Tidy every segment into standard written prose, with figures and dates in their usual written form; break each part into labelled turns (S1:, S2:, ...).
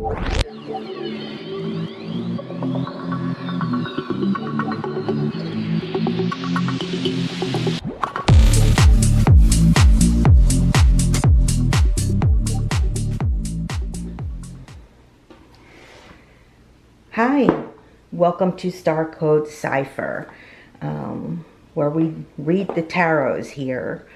S1: Hi, welcome to Star Code Cipher, where we read the tarots here.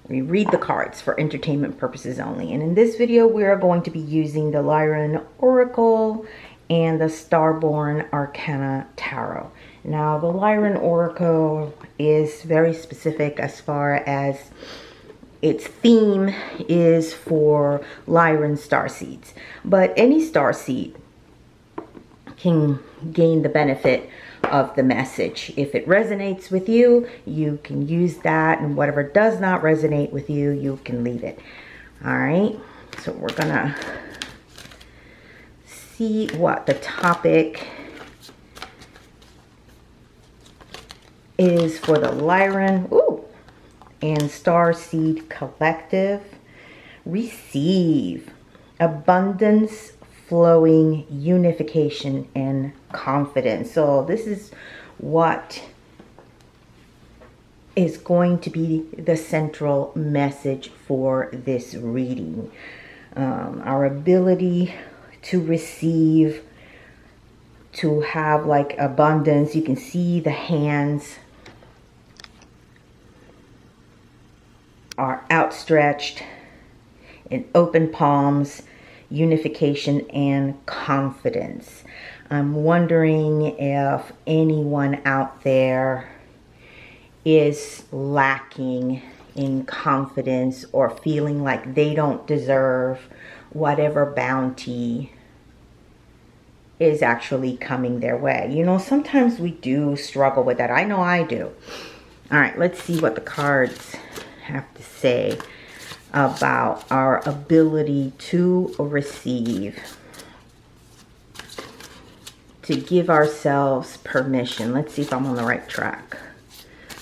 S1: We read the cards for entertainment purposes only. And in this video, we are going to be using the Lyran Oracle and the Starborn Arcana Tarot. Now, the Lyran Oracle is very specific as far as its theme is for Lyran starseeds. But any starseed can gain the benefit of the message. If it resonates with you, you can use that, and whatever does not resonate with you, you can leave it. All right, so we're gonna see what the topic is for the Lyran and Starseed Collective. Receive abundance, flowing, unification, and confidence. So this is what is going to be the central message for this reading. Our ability to receive, to have like abundance. You can see the hands are outstretched in open palms, unification and confidence. I'm wondering if anyone out there is lacking in confidence or feeling like they don't deserve whatever bounty is actually coming their way. You know, sometimes we do struggle with that. I know I do. All right, let's see what the cards have to say about our ability to receive, to give ourselves permission. Let's see if I'm on the right track.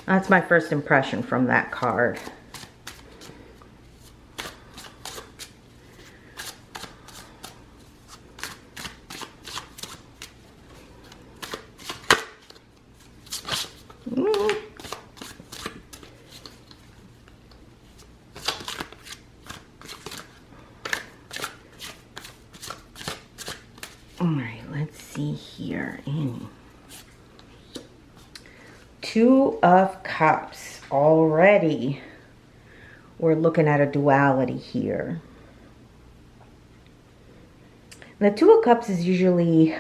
S1: That's my first impression from that card. All right, let's see here. Two of Cups. Already, we're looking at a duality here. The Two of Cups is usually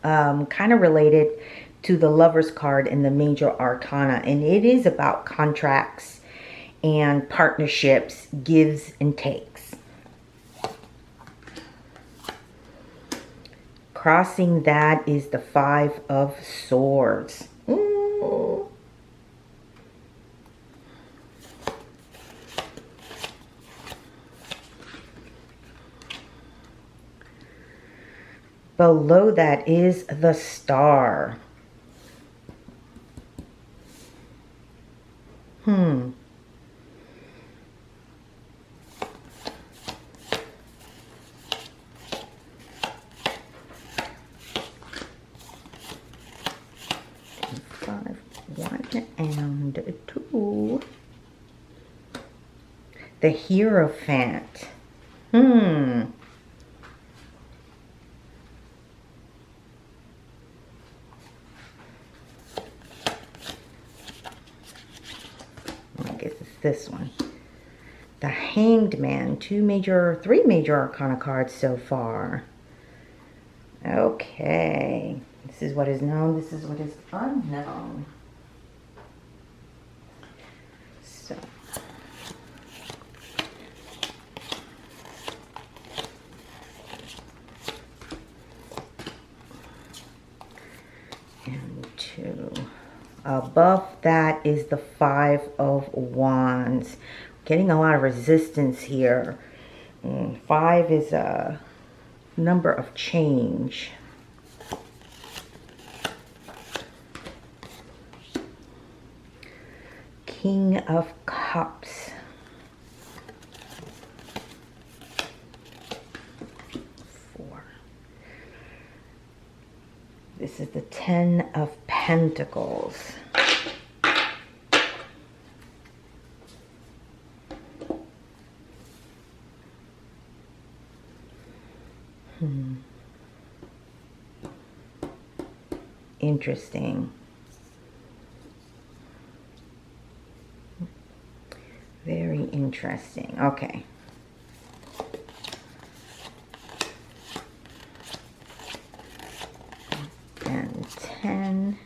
S1: kind of related to the Lover's card in the Major Arcana, and it is about contracts and partnerships, gives and takes. Crossing that is the Five of Swords. Ooh. Below that is the Star. Five, 1 and 2. The Hierophant. I guess it's this one. The Hanged Man. Three major arcana cards so far. Okay. This is what is known. This is what is unknown. So. And 2. Above that is the Five of Wands. Getting a lot of resistance here. 5 is a number of change. King of Cups. 4. This is the Ten of Pentacles. Interesting. Very interesting. Okay. And 10.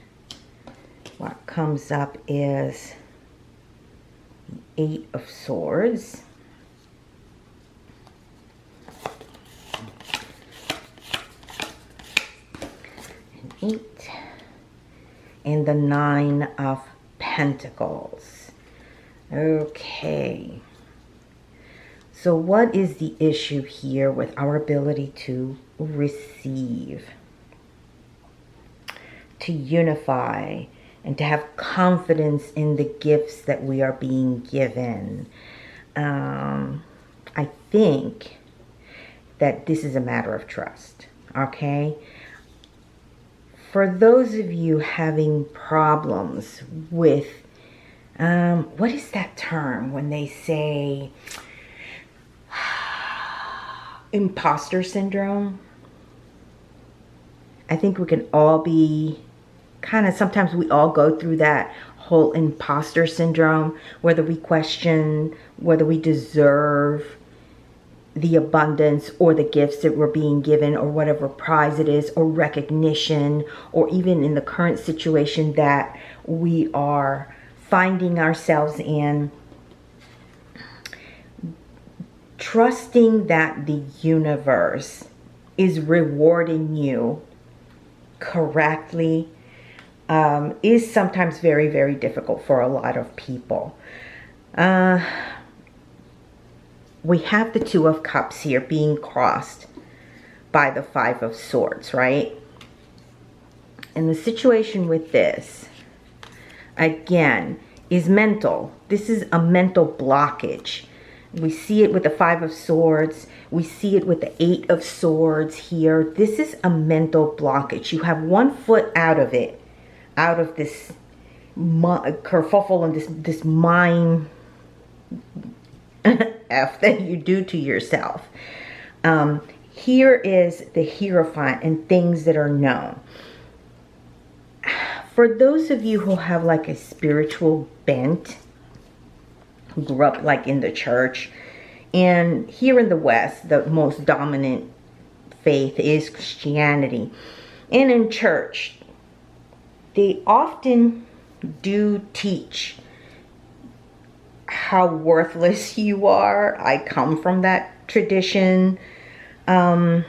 S1: What comes up is the Eight of Swords. And 8. And the Nine of Pentacles. Okay. So what is the issue here with our ability to receive, to unify, and to have confidence in the gifts that we are being given? I think that this is a matter of trust, okay? For those of you having problems with, what is that term when they say imposter syndrome? I think we can all be sometimes we all go through that whole imposter syndrome, whether we question whether we deserve the abundance or the gifts that we're being given, or whatever prize it is, or recognition, or even in the current situation that we are finding ourselves in. Trusting that the universe is rewarding you correctly is sometimes very, very difficult for a lot of people. We have the Two of Cups here being crossed by the Five of Swords, right? And the situation with this, again, is mental. This is a mental blockage. We see it with the Five of Swords. We see it with the Eight of Swords here. This is a mental blockage. You have one foot out of it, out of this kerfuffle and this mind F that you do to yourself. Here is the Hierophant and things that are known. For those of you who have like a spiritual bent, who grew up like in the church, and here in the West, the most dominant faith is Christianity. And in church, they often do teach how worthless you are. I come from that tradition. My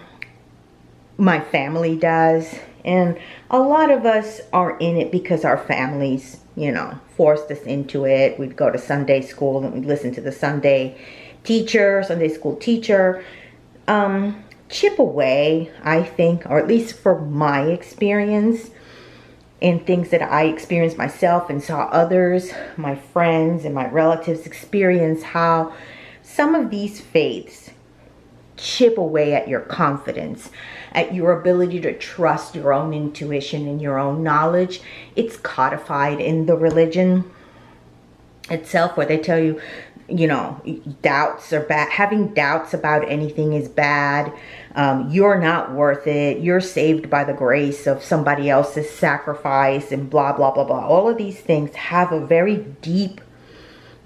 S1: family does. And a lot of us are in it because our families, you know, forced us into it. We'd go to Sunday school and we'd listen to the Sunday school teacher. Chip away, I think, or at least for my experience, and things that I experienced myself and saw others, my friends and my relatives experience, how some of these faiths chip away at your confidence, at your ability to trust your own intuition and your own knowledge. It's codified in the religion itself, where they tell you, you know, doubts are bad. Having doubts about anything is bad. You're not worth it. You're saved by the grace of somebody else's sacrifice, and blah, blah, blah, blah. All of these things have a very deep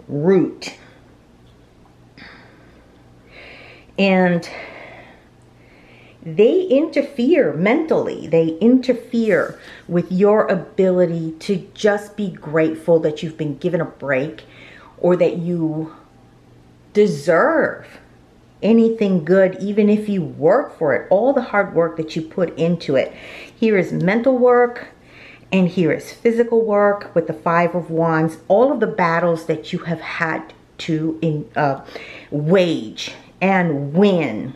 S1: root. And they interfere mentally. They interfere with your ability to just be grateful that you've been given a break, or that you deserve anything good, even if you work for it. All the hard work that you put into it. Here is mental work, and here is physical work with the Five of Wands. All of the battles that you have had to wage and win.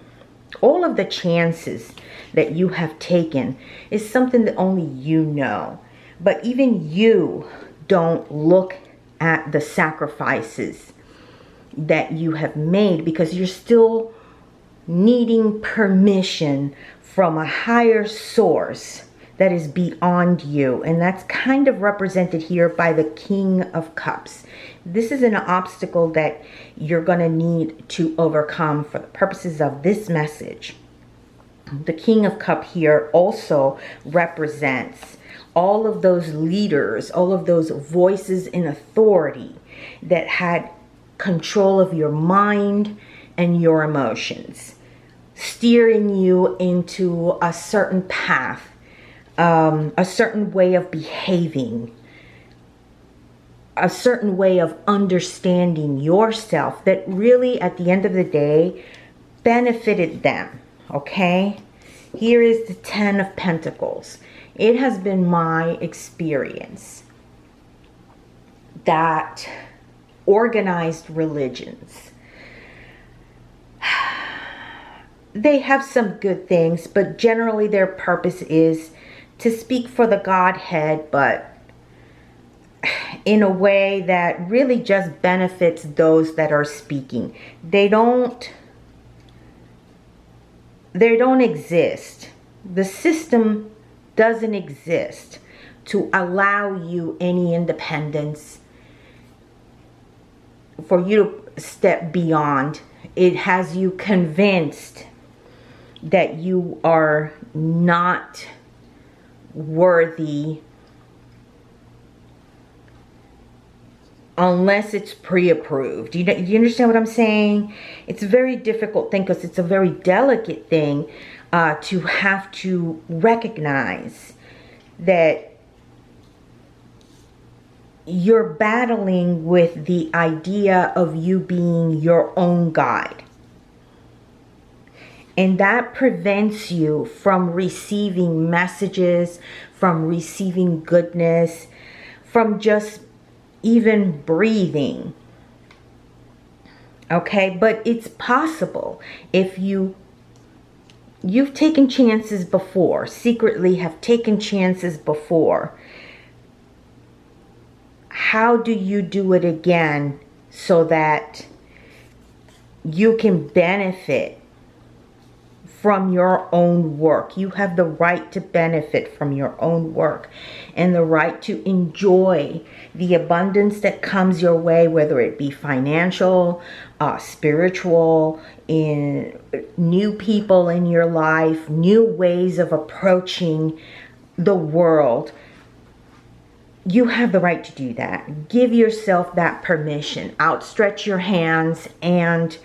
S1: All of the chances that you have taken is something that only you know. But even you don't look at the sacrifices that you have made, because you're still needing permission from a higher source that is beyond you. And that's kind of represented here by the King of Cups. This is an obstacle that you're going to need to overcome for the purposes of this message. The King of Cups here also represents all of those leaders, all of those voices in authority that had control of your mind and your emotions, steering you into a certain path, a certain way of behaving, a certain way of understanding yourself that really at the end of the day benefited them. Okay, here is the 10 of Pentacles. It has been my experience that organized religions, they have some good things, but generally their purpose is to speak for the Godhead, but in a way that really just benefits those that are speaking. They don't exist. The system doesn't exist to allow you any independence, for you to step beyond. It has you convinced that you are not worthy unless it's pre-approved. Do you understand what I'm saying? It's a very difficult thing because it's a very delicate thing to have to recognize that you're battling with the idea of you being your own guide. And that prevents you from receiving messages, from receiving goodness, from just even breathing. Okay, but it's possible if you've taken chances before, secretly have taken chances before. How do you do it again so that you can benefit from your own work? You have the right to benefit from your own work and the right to enjoy the abundance that comes your way, whether it be financial, spiritual, in new people in your life, new ways of approaching the world. You have the right to do that. Give yourself that permission. Outstretch your hands and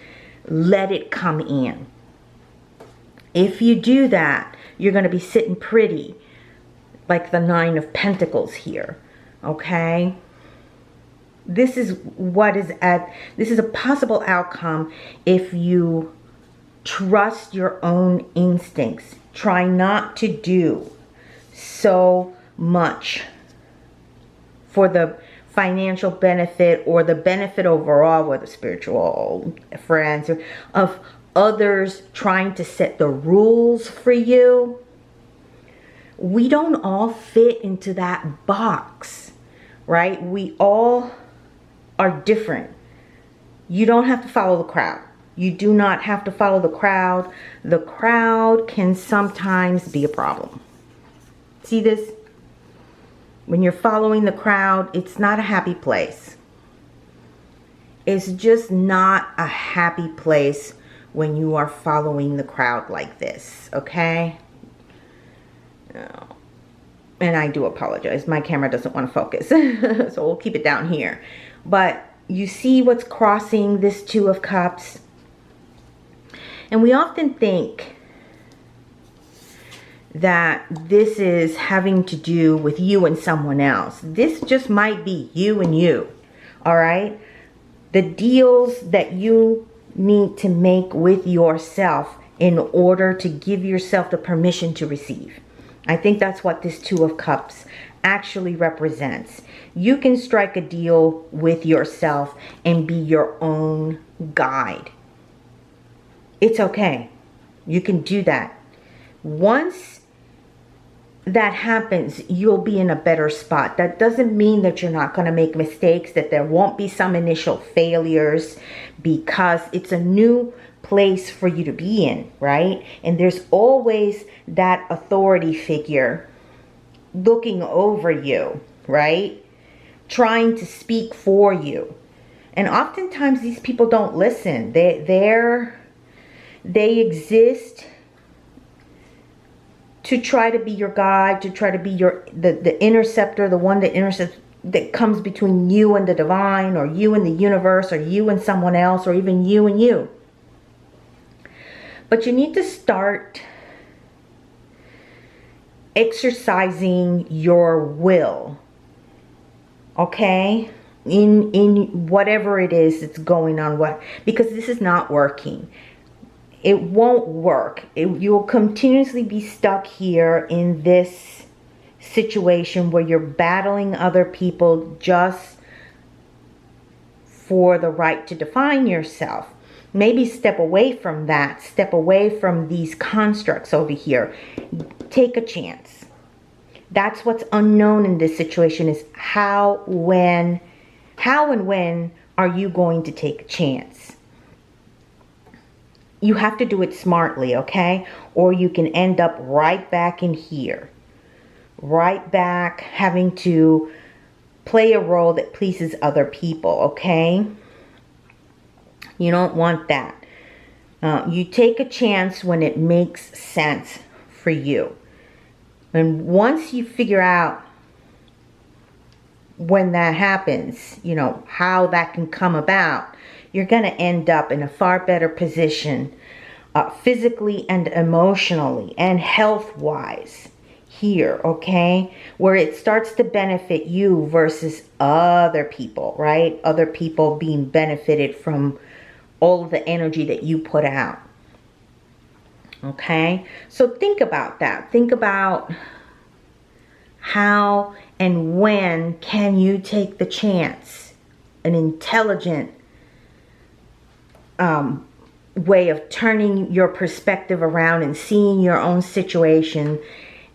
S1: let it come in. If you do that, you're going to be sitting pretty, like the 9 of Pentacles here. Okay? This is a possible outcome if you trust your own instincts. Try not to do so much for the financial benefit or the benefit overall, whether spiritual, friends, or of others trying to set the rules for you. We don't all fit into that box, right? We all are different. You don't have to follow the crowd. You do not have to follow the crowd. The crowd can sometimes be a problem. See this? When you're following the crowd, it's not a happy place. It's just not a happy place when you are following the crowd like this, okay? And I do apologize. My camera doesn't want to focus, so we'll keep it down here. But you see what's crossing this 2 of Cups? And we often think that this is having to do with you and someone else. This just might be you and you, all right? The deals that you need to make with yourself in order to give yourself the permission to receive. I think that's what this 2 of Cups actually represents. You can strike a deal with yourself and be your own guide. It's okay. You can do that. Once that happens, you'll be in a better spot. That doesn't mean that you're not going to make mistakes, that there won't be some initial failures, because it's a new place for you to be in, right? And there's always that authority figure looking over you, right? Trying to speak for you. And oftentimes these people don't listen. They exist to try to be your guide, to try to be the interceptor, the one that intercepts, that comes between you and the divine, or you and the universe, or you and someone else, or even you and you. But you need to start exercising your will, okay, in whatever it is that's going on, because this is not working. It won't work. You'll continuously be stuck here in this situation where you're battling other people just for the right to define yourself. Maybe step away from that. Step away from these constructs over here. Take a chance. That's what's unknown in this situation, is how and when are you going to take a chance? You have to do it smartly, okay? Or you can end up right back in here. Right back having to play a role that pleases other people, okay? You don't want that. You take a chance when it makes sense for you. And once you figure out when that happens, you know, how that can come about, you're going to end up in a far better position physically and emotionally and health-wise here, okay? Where it starts to benefit you versus other people, right? Other people being benefited from all of the energy that you put out. Okay? So think about that. Think about how and when can you take the chance, an intelligent way of turning your perspective around and seeing your own situation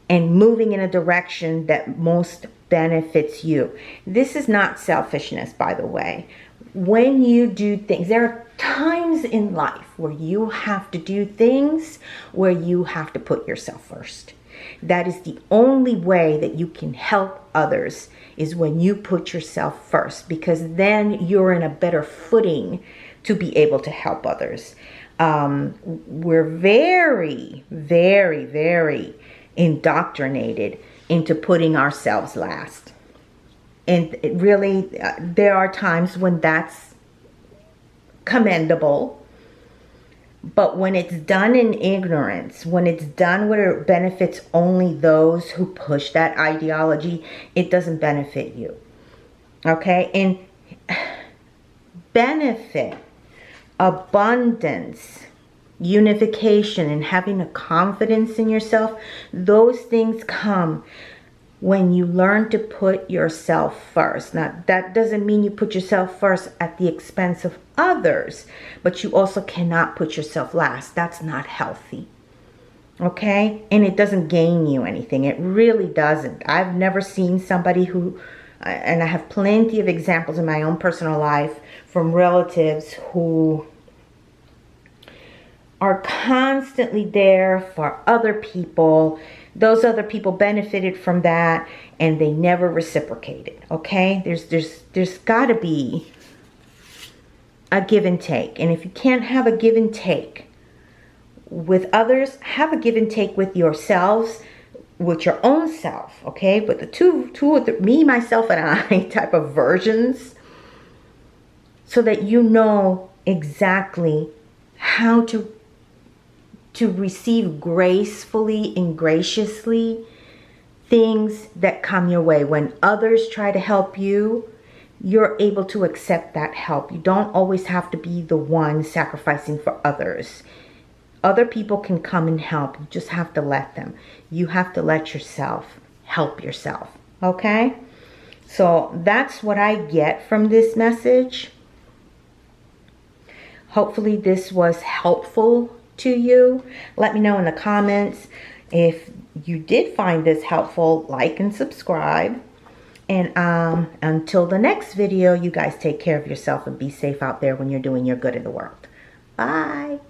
S1: and moving in a direction that most benefits you. This is not selfishness, by the way. When you do things, there are times in life where you have to do things where you have to put yourself first. That is the only way that you can help others, is when you put yourself first, because then you're in a better footing to be able to help others. We're very, very, very indoctrinated into putting ourselves last. And it really, there are times when that's commendable. But when it's done in ignorance, when it's done where it benefits only those who push that ideology, it doesn't benefit you. Okay? And benefit, abundance, unification, and having a confidence in yourself, those things come when you learn to put yourself first. Now, that doesn't mean you put yourself first at the expense of others, but you also cannot put yourself last. That's not healthy. Okay? And it doesn't gain you anything. It really doesn't. I've never seen somebody who, and I have plenty of examples in my own personal life from relatives who are constantly there for other people. Those other people benefited from that and they never reciprocated. Okay? There's got to be a give and take. And if you can't have a give and take with others, have a give and take with yourselves, with your own self. Okay? But the two of the me, myself, and I type of versions, so that you know exactly how to receive gracefully and graciously things that come your way. When others try to help you, you're able to accept that help. You don't always have to be the one sacrificing for others. Other people can come and help. You just have to let them. You have to let yourself help yourself. Okay? So that's what I get from this message. Hopefully this was helpful to you. Let me know in the comments. If you did find this helpful, like and subscribe. And until the next video, you guys take care of yourself and be safe out there when you're doing your good in the world. Bye.